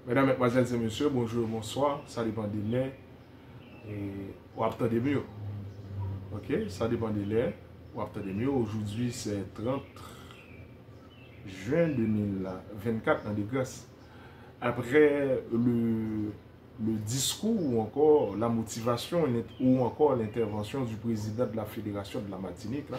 Mesdames, Mesdemoiselles et Messieurs, bonjour, bonsoir, ça dépend de l'air et ou attendez mieux. Ok, ça dépend de l'air ou attendez mieux. Aujourd'hui, c'est 30 juin 2024 en de grâce. Après le discours ou encore la motivation ou encore l'intervention du président de la Fédération de la Martinique, là,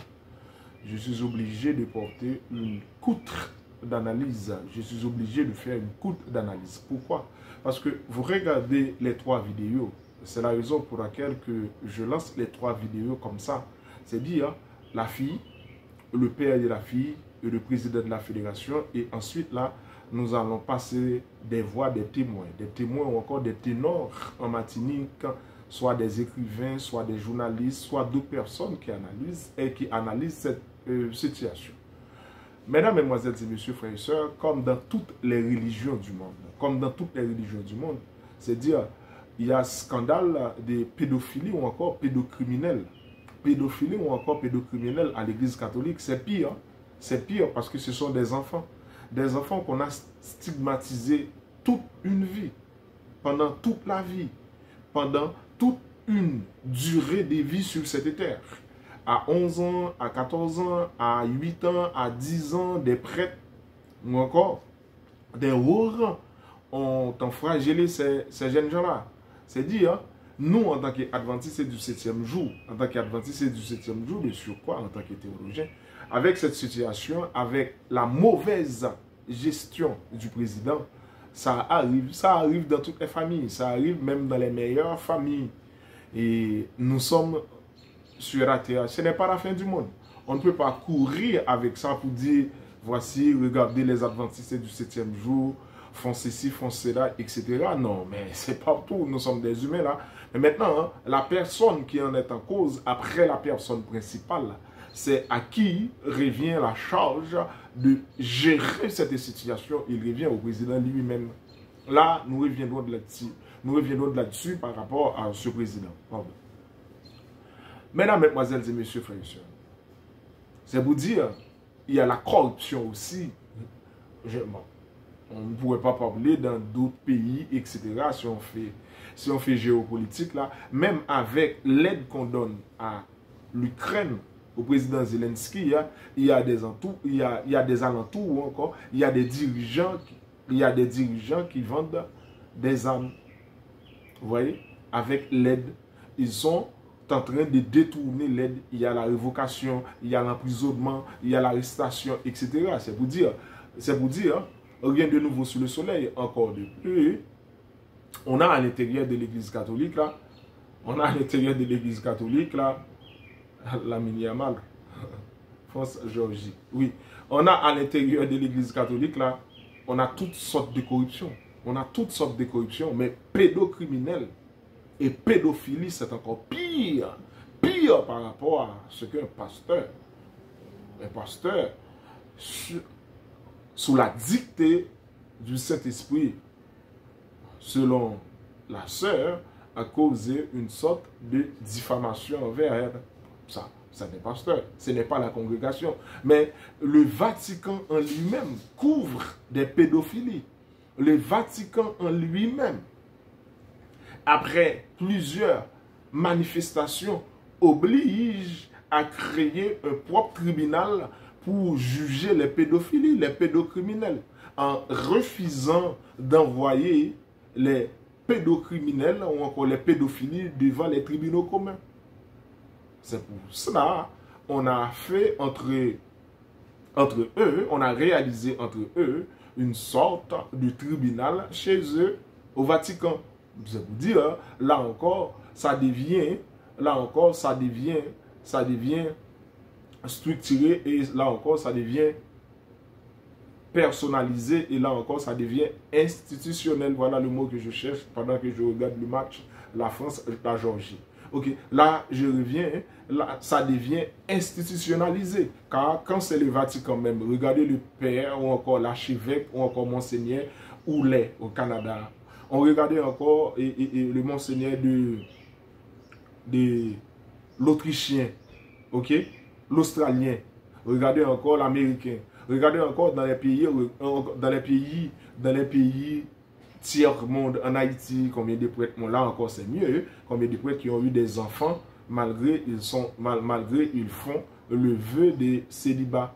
je suis obligé de porter une poutre d'analyse. Je suis obligé de faire une poutre d'analyse. Pourquoi? Parce que vous regardez les trois vidéos. C'est la raison pour laquelle que je lance les trois vidéos comme ça. C'est dire la fille, le père de la fille et le président de la fédération. Et ensuite là, nous allons passer des voix des témoins ou encore des ténors en Martinique, soit des écrivains, soit des journalistes, soit d'autres personnes qui analysent cette situation. Mesdames, Mesdemoiselles et Messieurs, frères et sœurs, comme dans toutes les religions du monde, c'est-à-dire, il y a scandale de pédophilie ou encore pédocriminel. Pédophilie ou encore pédocriminel à l'église catholique, c'est pire. C'est pire parce que ce sont des enfants. Des enfants qu'on a stigmatisés toute une vie, pendant toute la vie, pendant toute une durée de vie sur cette terre. À 11 ans, à 14 ans, à 8 ans, à 10 ans, des prêtres ou encore des hauts ont fragilé ces jeunes gens-là. C'est dire, nous, en tant qu'adventistes du 7e jour, de surcroît, en tant que théologiens, avec cette situation, avec la mauvaise gestion du président, ça arrive dans toutes les familles, ça arrive même dans les meilleures familles. Et nous sommes sur la terre, ce n'est pas la fin du monde. On ne peut pas courir avec ça pour dire, voici, regardez les adventistes du 7e jour, font ceci, font cela, etc. Non, mais c'est partout, nous sommes des humains là. Mais maintenant, hein, la personne qui en est en cause, après la personne principale, c'est à qui revient la charge de gérer cette situation. Il revient au président lui-même. Là, nous reviendrons de là-dessus par rapport à ce président. Pardon. Mesdames, Mesdemoiselles et Messieurs, frères et sœurs, c'est vous dire, il y a la corruption aussi. On ne pourrait pas parler dans d'autres pays, etc. Si on fait géopolitique là, même avec l'aide qu'on donne à l'Ukraine, au président Zelensky, il y a des alentours ou encore, il y a des dirigeants qui vendent des armes. Vous voyez, avec l'aide, ils sont en train de détourner l'aide. Il y a la révocation, il y a l'emprisonnement, il y a l'arrestation, etc. C'est pour dire, rien de nouveau sous le soleil, encore de plus. On a à l'intérieur de l'église catholique là, la Yamal, France, Géorgie. Oui, on a à l'intérieur de l'église catholique là, on a toutes sortes de corruption. Mais pédocriminels et pédophilie, c'est encore pire par rapport à ce qu'un pasteur, sous la dictée du Saint-Esprit, selon la sœur, a causé une sorte de diffamation envers elle. Ça n'est pas pasteur, ce n'est pas la congrégation. Mais le Vatican en lui-même couvre des pédophilies. Le Vatican en lui-même, après plusieurs manifestations, oblige à créer un propre tribunal pour juger les pédophilies, les pédocriminels, en refusant d'envoyer les pédocriminels ou encore les pédophilies devant les tribunaux communs. C'est pour cela qu'on a fait on a réalisé entre eux une sorte de tribunal chez eux au Vatican. Je vous dire, là encore, ça devient structuré et là encore, ça devient personnalisé et là encore, ça devient institutionnel. Voilà le mot que je cherche pendant que je regarde le match, la France, la Géorgie. Ok, là, je reviens, là, ça devient institutionnalisé. Car quand c'est le Vatican même, regardez le père ou encore l'archevêque ou encore monseigneur ou les au Canada. On regardait encore le monseigneur de l'Autrichien, ok, l'Australien. Regardez encore l'Américain. Regardez encore dans les pays tiers-monde en Haïti, combien de prêtres, bon, là encore c'est mieux, combien de prêtres qui ont eu des enfants, malgré ils font le vœu de célibat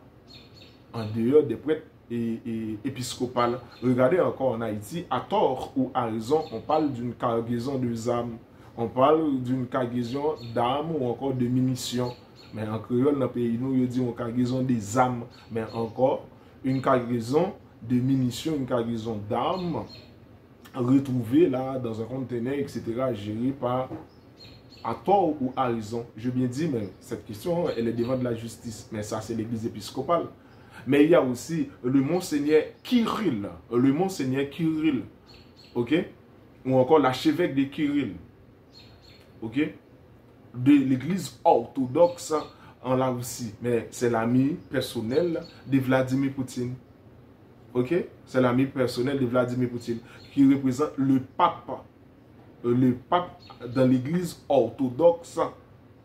en dehors des prêtres et épiscopales. Regardez encore en Haïti, à tort ou à raison, on parle d'une cargaison de âmes, on parle d'une cargaison d'armes ou encore de munitions. Mais en créole, dans le pays, nous, on dit une cargaison des âmes, mais encore une cargaison de munitions, une cargaison d'armes retrouvées là dans un conteneur, etc., géré par à tort ou à raison. Je bien dis, mais cette question, elle est devant de la justice. Mais ça, c'est l'église épiscopale. Mais il y a aussi le monseigneur Kirill, ok, ou encore l'archevêque de Kirill, ok, de l'église orthodoxe en Russie. Mais c'est l'ami personnel de Vladimir Poutine, ok, c'est l'ami personnel de Vladimir Poutine qui représente le pape dans l'église orthodoxe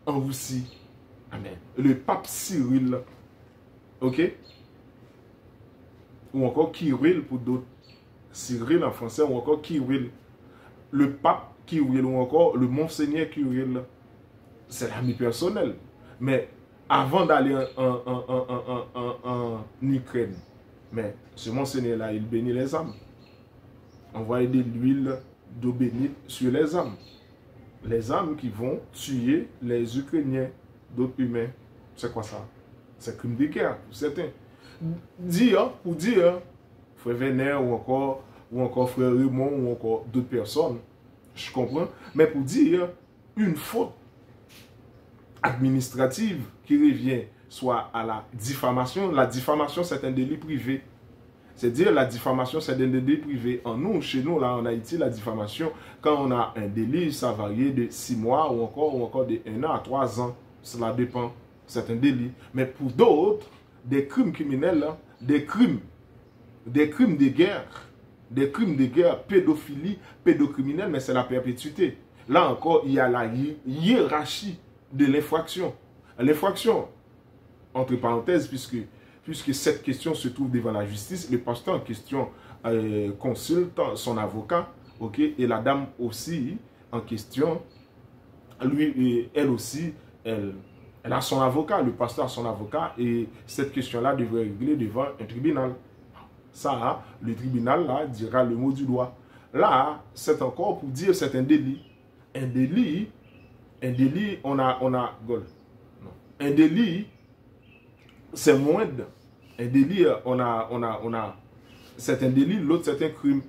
en Russie. Amen. Le pape Cyril, ok, ou encore Kirill pour d'autres. Cyril en français, ou encore Kirill. Le pape Kirill, ou encore le monseigneur Kirill. C'est l'ami personnel. Mais avant d'aller en Ukraine, mais ce monseigneur-là, il bénit les âmes. Envoyer de l'huile d'eau bénite sur les âmes. Les âmes qui vont tuer les Ukrainiens, d'autres humains. C'est quoi ça? C'est crime de guerre, pour certains. Pour dire, frère Vénère ou encore frère Raymond ou encore d'autres personnes, je comprends, mais pour dire une faute administrative qui revient soit à la diffamation c'est un délit privé. C'est-à-dire la diffamation c'est un délit privé. Chez nous, là en Haïti, la diffamation, quand on a un délit, ça varie de 6 mois ou encore de 1 an à 3 ans. Cela dépend, c'est un délit. Mais pour d'autres, des crimes criminels, des crimes de guerre, pédophilie, pédocriminel, mais c'est la perpétuité. Là encore, il y a la hiérarchie de l'infraction. L'infraction, entre parenthèses, puisque cette question se trouve devant la justice, le pasteur en question consulte son avocat, ok, et la dame aussi en question, elle aussi, elle a son avocat, le pasteur a son avocat, et cette question-là devrait régler devant un tribunal. Ça, le tribunal là, dira le mot du doigt. Là, c'est encore pour dire c'est un délit. Un délit, un délit, c'est moindre. Un délit, c'est un délit, l'autre c'est un crime.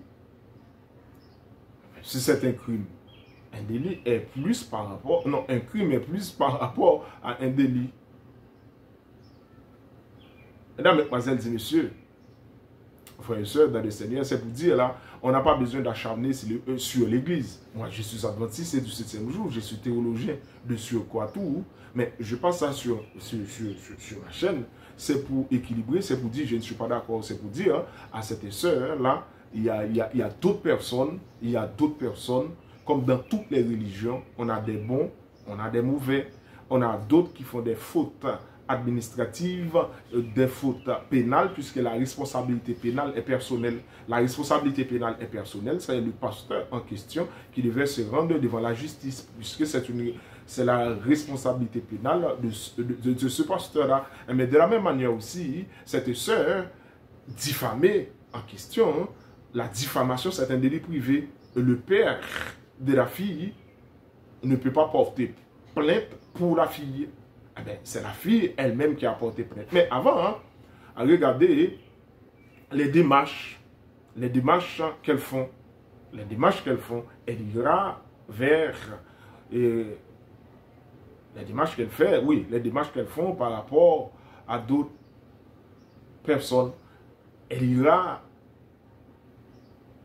Si c'est un crime, un délit est plus par rapport, non, un crime est plus par rapport à un délit. Mesdames, mesdemoiselles et messieurs, frères et sœurs dans le Seigneur, c'est pour dire là, on n'a pas besoin d'acharner sur l'église. Moi, je suis adventiste du 7e jour, je suis théologien de surcroît-tout, mais je passe ça sur ma chaîne, c'est pour équilibrer, c'est pour dire je ne suis pas d'accord, c'est pour dire à cette sœur là, il y a d'autres personnes, comme dans toutes les religions, on a des bons, on a des mauvais, on a d'autres qui font des fautes administratives, des fautes pénales, puisque la responsabilité pénale est personnelle. La responsabilité pénale est personnelle, c'est le pasteur en question qui devait se rendre devant la justice, puisque c'est la responsabilité pénale de ce pasteur-là. Mais de la même manière aussi, cette sœur diffamée en question, la diffamation c'est un délit privé. Le père de la fille ne peut pas porter plainte pour la fille. Eh bien, c'est la fille elle-même qui a porté plainte. Mais avant, à regarder les démarches qu'elles font. Elle ira vers les démarches qu'elles font par rapport à d'autres personnes. Elle ira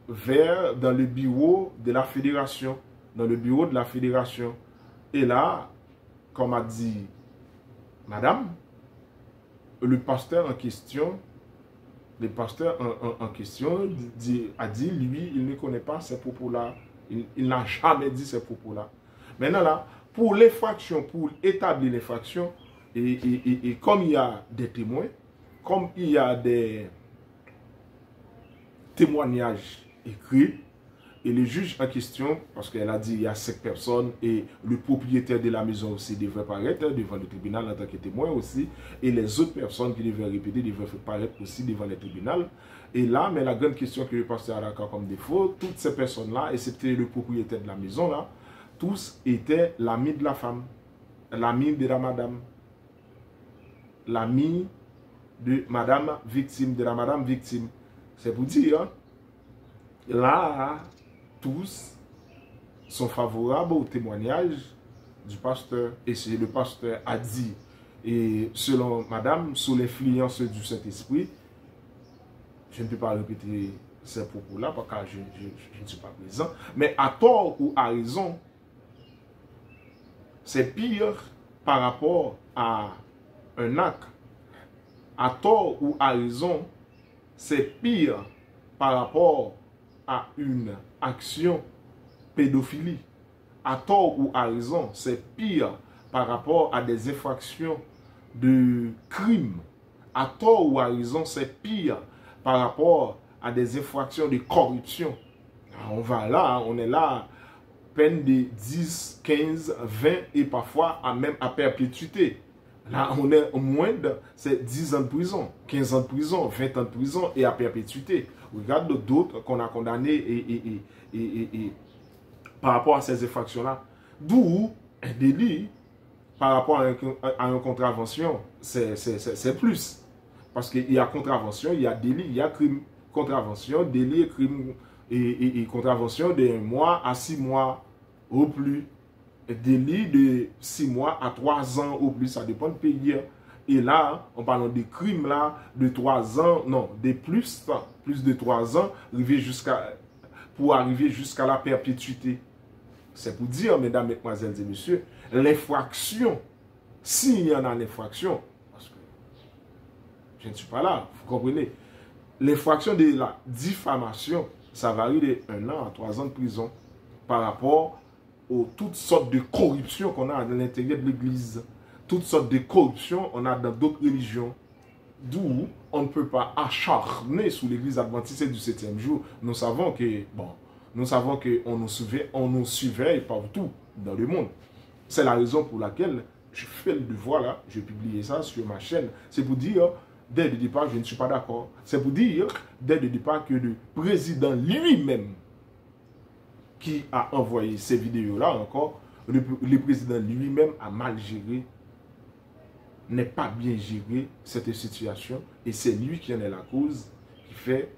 dans le bureau de la fédération. Et là, comme a dit madame, le pasteur en question, a dit, lui, il ne connaît pas ces propos-là. Il n'a jamais dit ces propos-là. Maintenant là, pour l'effraction, pour établir l'effraction, et comme il y a des témoins, comme il y a des témoignages écrits, Et le juge en question, parce qu'elle a dit il y a 5 personnes et le propriétaire de la maison aussi devait paraître devant le tribunal en tant que témoin aussi. Et les autres personnes qui devaient répéter devaient paraître aussi devant le tribunal. Et là, mais la grande question que le pasteur a d'accord comme défaut, toutes ces personnes-là, excepté le propriétaire de la maison là, tous étaient l'ami de la femme, l'ami de la madame, l'ami de madame victime, de la madame victime. C'est pour dire, hein, là, tous sont favorables au témoignage du pasteur. Et c'est le pasteur a dit, et selon madame, sous l'influence du Saint-Esprit, je ne peux pas répéter ces propos-là parce que je ne suis pas présent, mais à tort ou à raison, c'est pire par rapport à un acte. À tort ou à raison, c'est pire par rapport à une action pédophilie. À tort ou à raison, c'est pire par rapport à des infractions de crimes. À tort ou à raison, c'est pire par rapport à des infractions de corruption. On va là, on est là, peine de 10, 15, 20 et parfois même à perpétuité. Là, on est au moins de 10 ans de prison, 15 ans de prison, 20 ans de prison et à perpétuité. Regarde d'autres qu'on a condamnés et par rapport à ces infractions-là. D'où un délit par rapport à une contravention, c'est plus. Parce qu'il y a contravention, il y a délit, il y a crime. Contravention, délit, crime et contravention de 1 mois à 6 mois au plus. Délit de 6 mois à 3 ans au plus, ça dépend du pays. Et là, on parle des crimes là, de 3 ans, non, de plus de 3 ans, pour arriver jusqu'à la perpétuité. C'est pour dire, mesdames, mesdemoiselles et messieurs, l'infraction, s'il y en a l'infraction, parce que je ne suis pas là, vous comprenez, l'infraction de la diffamation, ça varie de 1 an à 3 ans de prison par rapport aux toutes sortes de corruptions qu'on a à l'intérieur de l'Église. Toutes sortes de corruptions on a dans d'autres religions. D'où on ne peut pas acharner sur l'Église adventiste du 7e jour. Nous savons que, bon, nous savons qu'on nous surveille partout dans le monde. C'est la raison pour laquelle je fais le devoir là, je publie ça sur ma chaîne. C'est pour dire, dès le départ, je ne suis pas d'accord. C'est pour dire, dès le départ, que le président lui-même, qui a envoyé ces vidéos-là encore, le président lui-même a mal géré, n'est pas bien géré cette situation, et c'est lui qui en est la cause, qui fait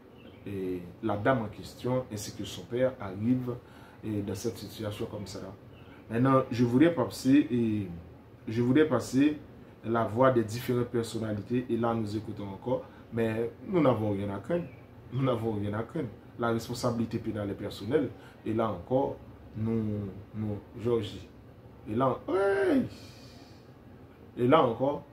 la dame en question, ainsi que son père, arrivent dans cette situation comme ça. Maintenant, je voudrais passer la voix des différentes personnalités, et là nous écoutons encore, mais nous n'avons rien à craindre. Nous n'avons rien à craindre. La responsabilité pénale est personnelle. Et là encore, Georgie. Et là encore,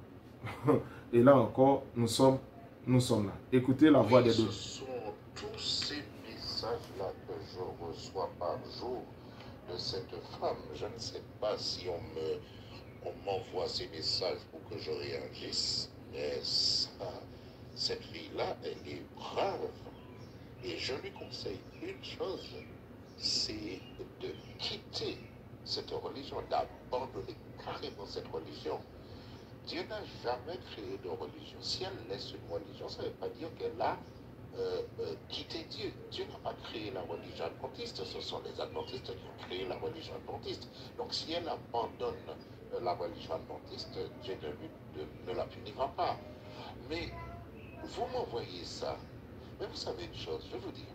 nous sommes là. Écoutez la voix des deux. Ce sont tous ces messages-là que je reçois par jour de cette femme. Je ne sais pas si on m'envoie ces messages pour que je réagisse, mais cette fille-là, elle est brave. Et je lui conseille une chose, c'est de quitter cette religion, d'abandonner carrément cette religion. Dieu n'a jamais créé de religion. Si elle laisse une religion, ça ne veut pas dire qu'elle a quitté Dieu. Dieu n'a pas créé la religion adventiste, ce sont les adventistes qui ont créé la religion adventiste. Donc si elle abandonne la religion adventiste, Dieu ne la punira pas. Mais vous m'envoyez ça. Mais vous savez une chose, je vais vous dire.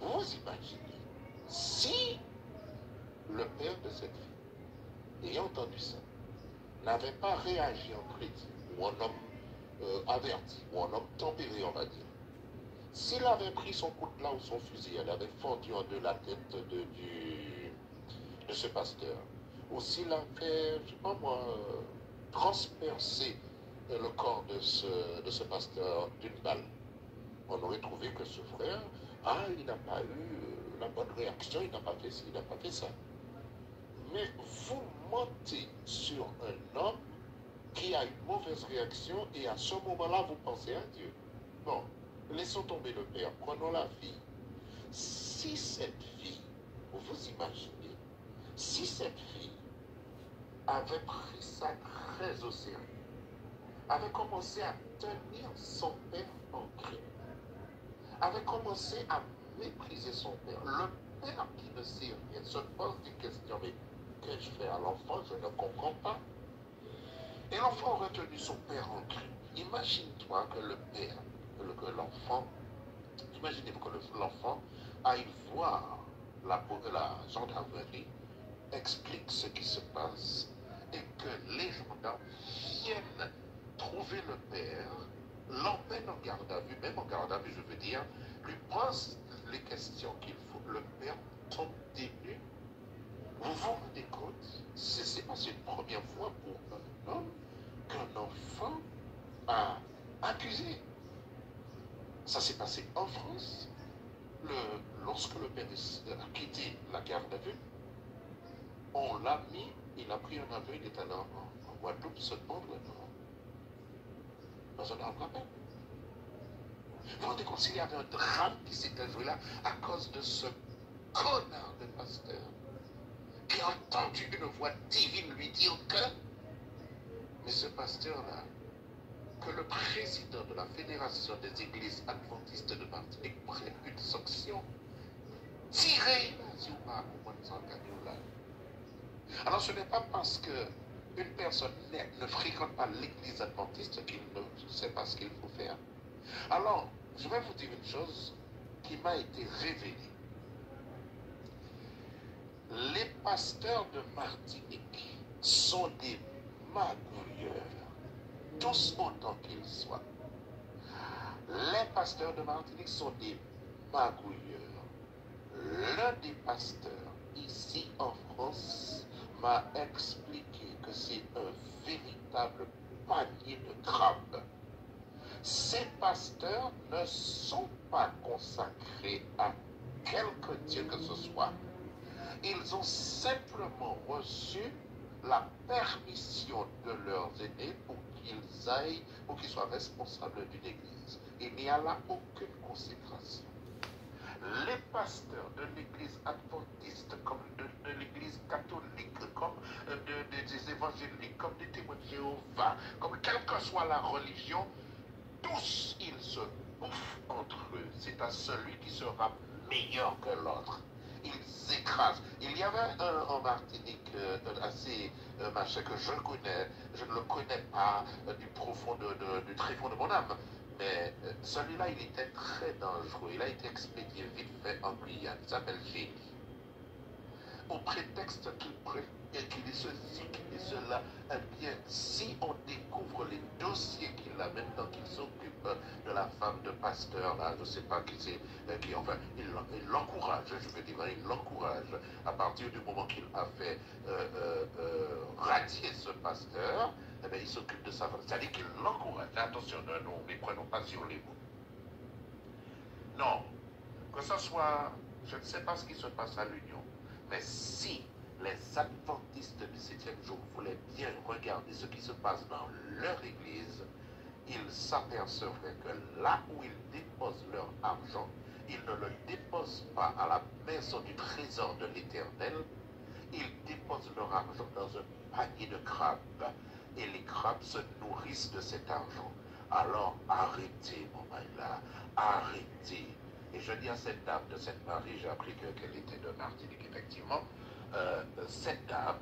Vous imaginez, si le père de cette fille, ayant entendu ça, n'avait pas réagi en chrétien, ou en homme averti, ou en homme tempéré, on va dire, s'il avait pris son coutelas ou son fusil, elle avait fendu en deux la tête de ce pasteur, ou s'il avait, je sais pas moi, transpercé le corps de ce pasteur d'une balle, on aurait trouvé que ce frère, il n'a pas eu la bonne réaction, il n'a pas fait ci, il n'a pas fait ça. Mais vous mentez sur un homme qui a une mauvaise réaction et à ce moment-là, vous pensez à Dieu. Bon, laissons tomber le père, prenons la fille. si cette fille, vous imaginez, si cette fille avait pris ça très au sérieux, avait commencé à tenir son père en crime, avait commencé à mépriser son père, le père qui ne sait rien se pose des questions, mais qu'ai-je fait à l'enfant, je ne comprends pas. Et l'enfant aurait tenu son père en crime. Imagine-toi que le père, que l'enfant, imaginez-vous que l'enfant aille voir la gendarmerie, explique ce qui se passe et que les gendarmes viennent trouver le père, l'emmènent en garde à vue, même en garde à vue, je veux dire, lui pose les questions qu'il faut. Le père tombe des nues. Vous vous rendez compte, c'est pas une première fois pour un homme qu'un enfant a accusé. Ça s'est passé en France. Lorsque le père a quitté la garde à vue, on l'a mis, il a pris un avion, il est allé en Guadeloupe se pendre dans un arbre à pain. Vous vous rendez compte s'il y avait un drame qui s'était joué là à cause de ce connard de pasteur qui a entendu une voix divine lui dire que, mais ce pasteur-là, que le président de la Fédération des Églises Adventistes de Martinique prenne une sanction, tirée sur pas au moins de là. Alors ce n'est pas parce que une personne ne fréquente pas l'église adventiste qu'il ne sait pas ce qu'il faut faire. Alors, je vais vous dire une chose qui m'a été révélée. Les pasteurs de Martinique sont des magouilleurs, tous autant qu'ils soient. Les pasteurs de Martinique sont des magouilleurs. L'un des pasteurs ici en France m'a expliqué que c'est un véritable panier de crabes. Ces pasteurs ne sont pas consacrés à quelque Dieu que ce soit. Ils ont simplement reçu la permission de leurs aînés pour qu'ils aillent, pour qu'ils soient responsables d'une église. Il n'y a là aucune consécration. Les pasteurs de l'église adventiste, comme de l'église catholique, comme des évangéliques, comme des témoins de Jéhovah, comme quelle que soit la religion, tous ils se bouffent entre eux. C'est à celui qui sera meilleur que l'autre. Ils écrasent. Il y avait un en Martinique assez machin que je connais, je ne le connais pas du tréfonds de mon âme. Mais celui-là, il était très dangereux. Il a été expédié vite fait en Guyane. Il s'appelle Génie. Au prétexte qu'il est ceci, qu'il est cela, eh bien, si on découvre les dossiers qu'il a, maintenant qu'il s'occupe de la femme de pasteur, là, je ne sais pas qui c'est, enfin, il l'encourage, je veux dire, il l'encourage à partir du moment qu'il a fait radier ce pasteur. Eh bien, il s'occupe de ça. C'est-à-dire qu'il l'encourage. Attention, ne prenons pas sur les mots. Non, que ce soit, je ne sais pas ce qui se passe à l'Union, mais si les adventistes du 7e jour voulaient bien regarder ce qui se passe dans leur église, ils s'apercevraient que là où ils déposent leur argent, ils ne le déposent pas à la maison du trésor de l'Éternel, ils déposent leur argent dans un panier de crabes. Et les crabes se nourrissent de cet argent. Alors arrêtez, mon maïla, arrêtez. Et je dis à cette dame de cette Marie, j'ai appris qu'elle était de Martinique, effectivement. Cette dame,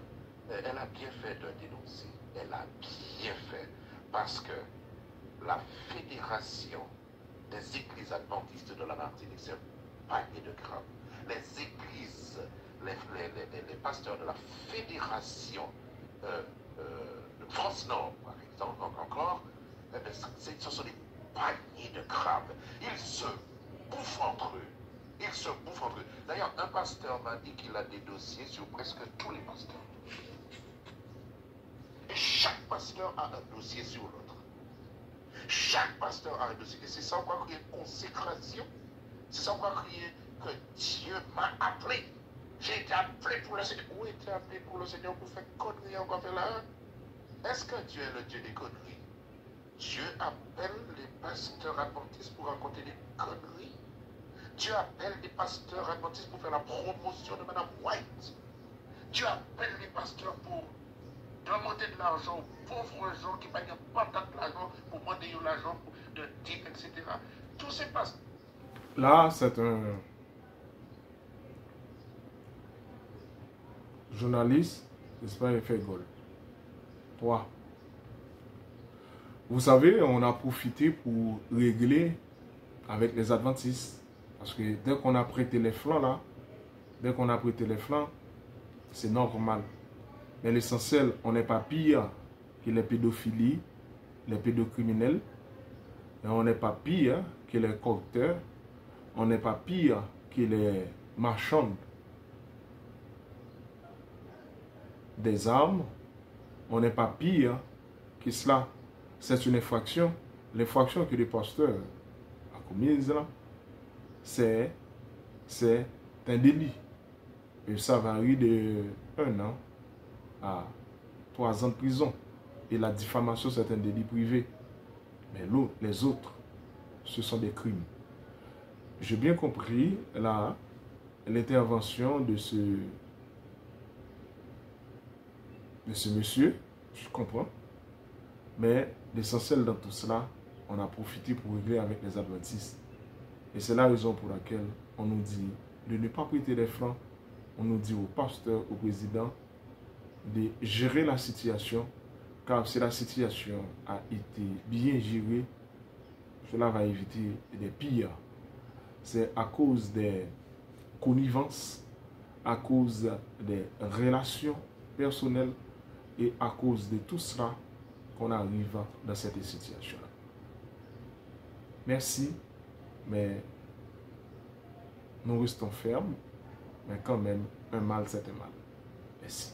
elle a bien fait de dénoncer. Elle a bien fait. Parce que la fédération des églises adventistes de la Martinique, c'est un panier de crabes. Les églises, les pasteurs de la fédération de France Nord, par exemple, encore, eh bien, ce sont des paniers de crabes. Ils se bouffent entre eux. Ils se bouffent entre eux. D'ailleurs, un pasteur m'a dit qu'il a des dossiers sur presque tous les pasteurs. Et chaque pasteur a un dossier sur l'autre. Chaque pasteur a un dossier. Et c'est ça qu'on va crier consécration. C'est ça qu'on va crier que Dieu m'a appelé. J'ai été appelé pour le Seigneur. Où était appelé pour le Seigneur pour faire conneries encore faire là? Est-ce que Dieu est le Dieu des conneries? Dieu appelle les pasteurs adventistes pour raconter des conneries. Dieu appelle des pasteurs adventistes pour faire la promotion de Mme White. Dieu appelle les pasteurs pour demander de l'argent aux pauvres gens qui ne gagnent pas tant d'argent pour demander de l'argent de type, etc. Tous ces pasteurs. Là, c'est un journaliste, j'espère qu'il fait goal. 3. Vous savez, on a profité pour régler avec les adventistes. Parce que dès qu'on a prêté les flancs là, c'est normal. Mais l'essentiel, on n'est pas pire que les pédophilies, les pédocriminels. Et on n'est pas pire que les corrupteurs. On n'est pas pire que les marchands des armes. On n'est pas pire que cela. C'est une infraction. L'infraction que le pasteur a commise là, c'est un délit. Et ça varie de 1 an à 3 ans de prison. Et la diffamation, c'est un délit privé. Mais les autres, ce sont des crimes. J'ai bien compris là l'intervention de ce monsieur, je comprends. Mais l'essentiel dans tout cela, on a profité pour régler avec les adventistes. Et c'est la raison pour laquelle on nous dit de ne pas prêter les flancs. On nous dit au pasteur, au président, de gérer la situation. Car si la situation a été bien gérée, cela va éviter des pires. C'est à cause des connivences, à cause des relations personnelles et à cause de tout cela qu'on arrive dans cette situation-là. Merci, mais nous restons fermes, mais quand même, un mal, c'est un mal. Merci.